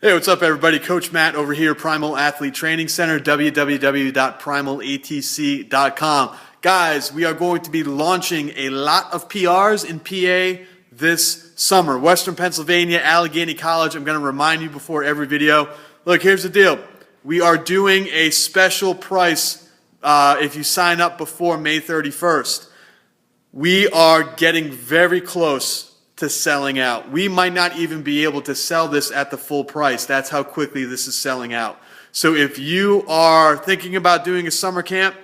Hey, what's up, everybody? Coach Matt over here, Primal Athlete Training Center, www.primalatc.com. Guys, we are going to be launching a lot of PRs in PA this summer. Western Pennsylvania, Allegheny College. I'm going to remind you before every video. Look, here's the deal. We are doing a special price if you sign up before May 31st. We are getting very close to selling out. We might not even be able to sell this at the full price. That's how quickly this is selling out. So if you are thinking about doing a summer camp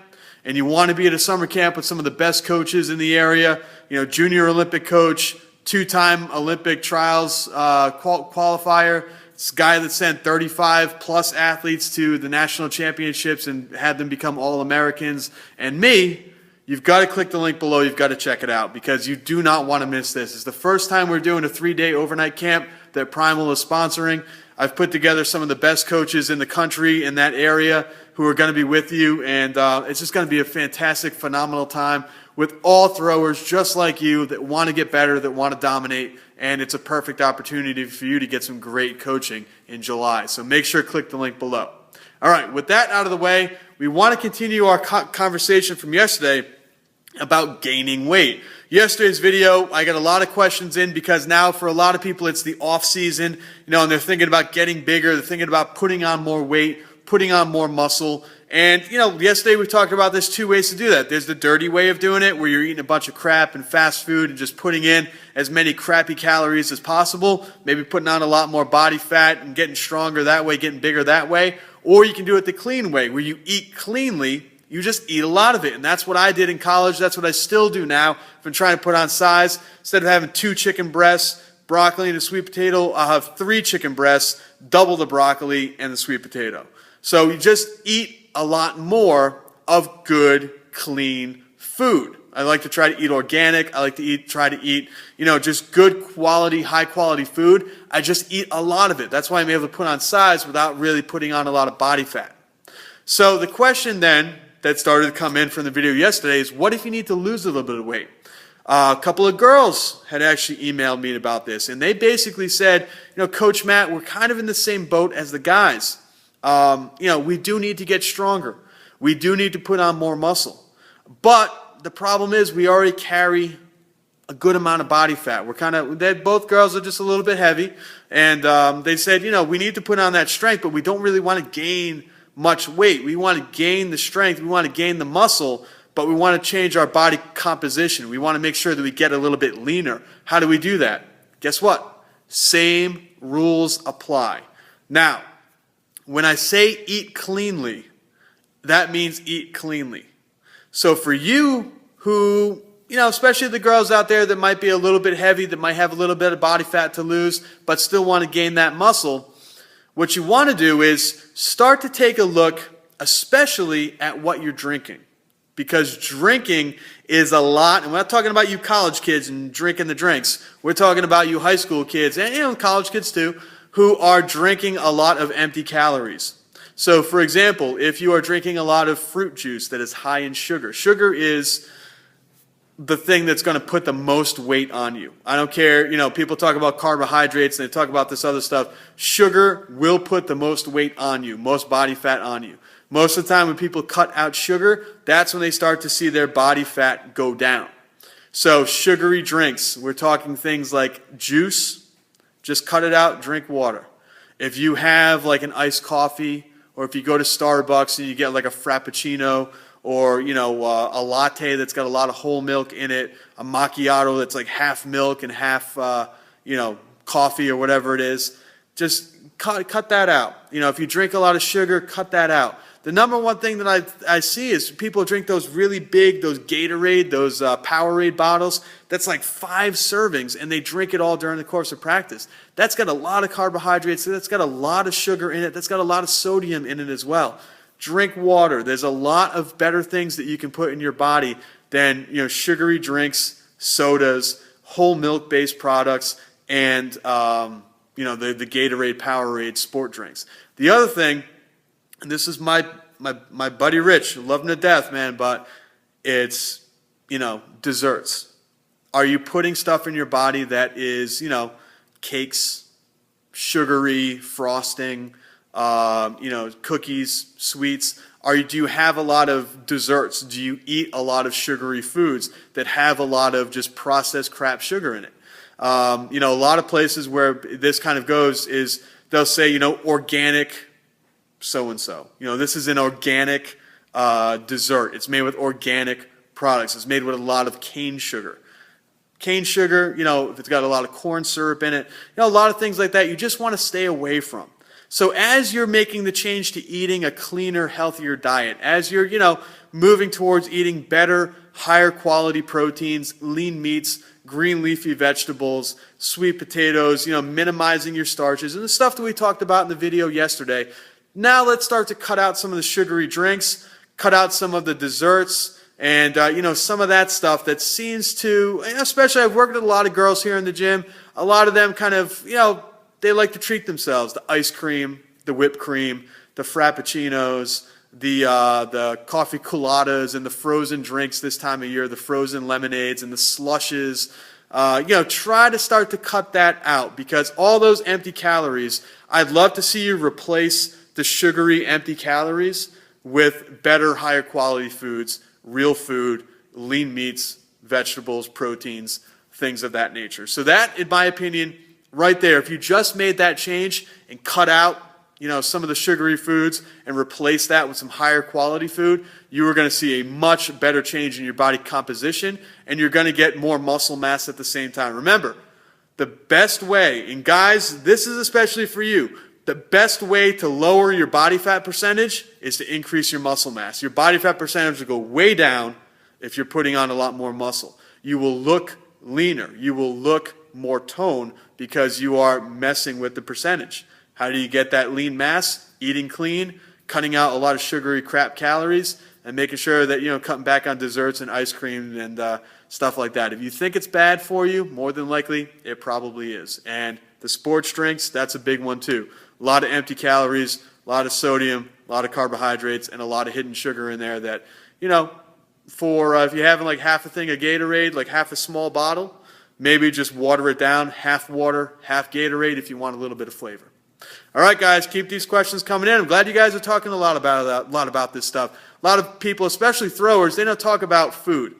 and you want to be at a summer camp with some of the best coaches in the area, junior Olympic coach, two-time Olympic trials qualifier, this guy that sent 35 plus athletes to the national championships and had them become All-Americans, and me, you've got to click the link below. You've got to check it out because you do not want to miss this. It's the first time we're doing a 3-day overnight camp that Primal is sponsoring. I've put together some of the best coaches in the country in that area who are going to be with you, and it's just going to be a fantastic, phenomenal time with all throwers just like you that want to get better, that want to dominate, and it's a perfect opportunity for you to get some great coaching in July. So make sure to click the link below. All right, with that out of the way, we want to continue our conversation from yesterday about gaining weight. Yesterday's video, I got a lot of questions in because now for a lot of people it's the off season, and they're thinking about getting bigger, they're thinking about putting on more weight, putting on more muscle. And, yesterday we talked about there's two ways to do that. There's the dirty way of doing it where you're eating a bunch of crap and fast food and just putting in as many crappy calories as possible, maybe putting on a lot more body fat and getting stronger that way, getting bigger that way. Or you can do it the clean way where you eat cleanly. You just eat a lot of it. And that's what I did in college. That's what I still do now. If I'm trying to put on size, instead of having 2 chicken breasts, broccoli, and a sweet potato, I'll have 3 chicken breasts, double the broccoli and the sweet potato. So you just eat a lot more of good, clean food. I like to try to eat organic. I like to try to eat, just good quality, high quality food. I just eat a lot of it. That's why I'm able to put on size without really putting on a lot of body fat. So the question then that started to come in from the video yesterday is, what if you need to lose a little bit of weight? A couple of girls had actually emailed me about this, and they basically said, Coach Matt, we're kind of in the same boat as the guys. We do need to get stronger. We do need to put on more muscle. But the problem is we already carry a good amount of body fat. Both girls are just a little bit heavy, and they said, we need to put on that strength, but we don't really want to gain much weight. We want to gain the strength. We want to gain the muscle, but we want to change our body composition. We want to make sure that we get a little bit leaner. How do we do that? Guess what? Same rules apply. Now, when I say eat cleanly, that means eat cleanly. So for you who, especially the girls out there that might be a little bit heavy, that might have a little bit of body fat to lose, but still want to gain that muscle, what you want to do is start to take a look, especially at what you're drinking. Because drinking is a lot, and we're not talking about you college kids and drinking the drinks. We're talking about you high school kids, and college kids too, who are drinking a lot of empty calories. So for example, if you are drinking a lot of fruit juice that is high in sugar, sugar is the thing that's going to put the most weight on you. I don't care, people talk about carbohydrates and they talk about this other stuff. Sugar will put the most weight on you, most body fat on you. Most of the time when people cut out sugar, that's when they start to see their body fat go down. So sugary drinks, we're talking things like juice, just cut it out, drink water. If you have like an iced coffee, or if you go to Starbucks and you get like a Frappuccino, or a latte that's got a lot of whole milk in it, a macchiato that's like half milk and half coffee or whatever it is, just cut that out. If you drink a lot of sugar, cut that out. The number one thing that I see is people drink those really big, those Gatorade, those Powerade bottles. That's like 5 servings, and they drink it all during the course of practice. That's got a lot of carbohydrates. That's got a lot of sugar in it. That's got a lot of sodium in it as well. Drink water. There's a lot of better things that you can put in your body than sugary drinks, sodas, whole milk-based products, and the Gatorade, Powerade sport drinks. The other thing, and this is my buddy Rich, love him to death, man, but it's desserts. Are you putting stuff in your body that is cakes, sugary frosting, cookies, sweets? Do you have a lot of desserts? Do you eat a lot of sugary foods that have a lot of just processed crap sugar in it? A lot of places where this kind of goes is they'll say, organic so-and-so. This is an organic dessert. It's made with organic products. It's made with a lot of cane sugar. Cane sugar, if it's got a lot of corn syrup in it, a lot of things like that you just want to stay away from. So as you're making the change to eating a cleaner, healthier diet, as you're, moving towards eating better, higher quality proteins, lean meats, green leafy vegetables, sweet potatoes, minimizing your starches, and the stuff that we talked about in the video yesterday, now let's start to cut out some of the sugary drinks, cut out some of the desserts, and, some of that stuff that seems to, especially I've worked with a lot of girls here in the gym, a lot of them kind of, they like to treat themselves. The ice cream, the whipped cream, the frappuccinos, the coffee coladas, and the frozen drinks this time of year, the frozen lemonades and the slushes. Try to start to cut that out, because all those empty calories, I'd love to see you replace the sugary empty calories with better, higher quality foods, real food, lean meats, vegetables, proteins, things of that nature. So that, in my opinion, right there, if you just made that change and cut out, some of the sugary foods and replace that with some higher quality food, you are going to see a much better change in your body composition, and you're going to get more muscle mass at the same time. Remember, the best way, and guys, this is especially for you, the best way to lower your body fat percentage is to increase your muscle mass. Your body fat percentage will go way down if you're putting on a lot more muscle. You will look leaner. You will look more toned because you are messing with the percentage. How do you get that lean mass? Eating clean, cutting out a lot of sugary crap calories, and making sure that, cutting back on desserts and ice cream and stuff like that. If you think it's bad for you, more than likely it probably is. And the sports drinks, that's a big one too. A lot of empty calories, a lot of sodium, a lot of carbohydrates, and a lot of hidden sugar in there that, for if you're having like half a thing of Gatorade, like half a small bottle, maybe just water it down, half water, half Gatorade if you want a little bit of flavor. All right, guys, keep these questions coming in. I'm glad you guys are talking a lot about this stuff. A lot of people, especially throwers, they don't talk about food.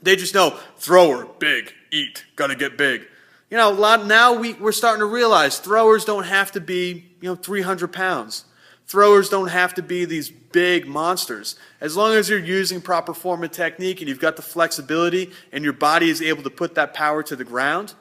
They just know thrower, big, eat, gotta get big. Now we're starting to realize throwers don't have to be 300 pounds. Throwers don't have to be these big monsters. As long as you're using proper form and technique and you've got the flexibility and your body is able to put that power to the ground,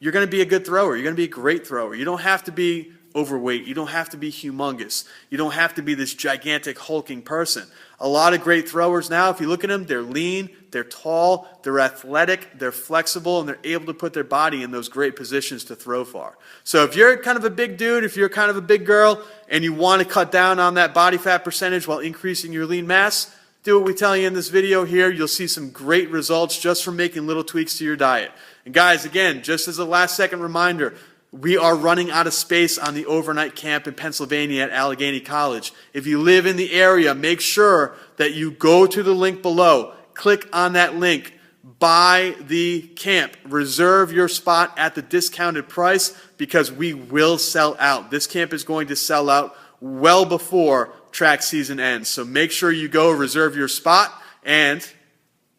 you're going to be a good thrower. You're going to be a great thrower. You don't have to be overweight. You don't have to be humongous. You don't have to be this gigantic hulking person. A lot of great throwers now, if you look at them, they're lean, they're tall, they're athletic, they're flexible, and they're able to put their body in those great positions to throw far. So if you're kind of a big dude, if you're kind of a big girl, and you want to cut down on that body fat percentage while increasing your lean mass, do what we tell you in this video here. You'll see some great results just from making little tweaks to your diet. And guys, again, just as a last second reminder, we are running out of space on the overnight camp in Pennsylvania at Allegheny College. If you live in the area, make sure that you go to the link below, click on that link, buy the camp, reserve your spot at the discounted price, because we will sell out. This camp is going to sell out well before track season ends. So make sure you go reserve your spot and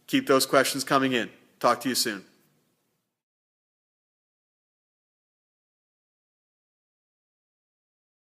keep those questions coming in. Talk to you soon.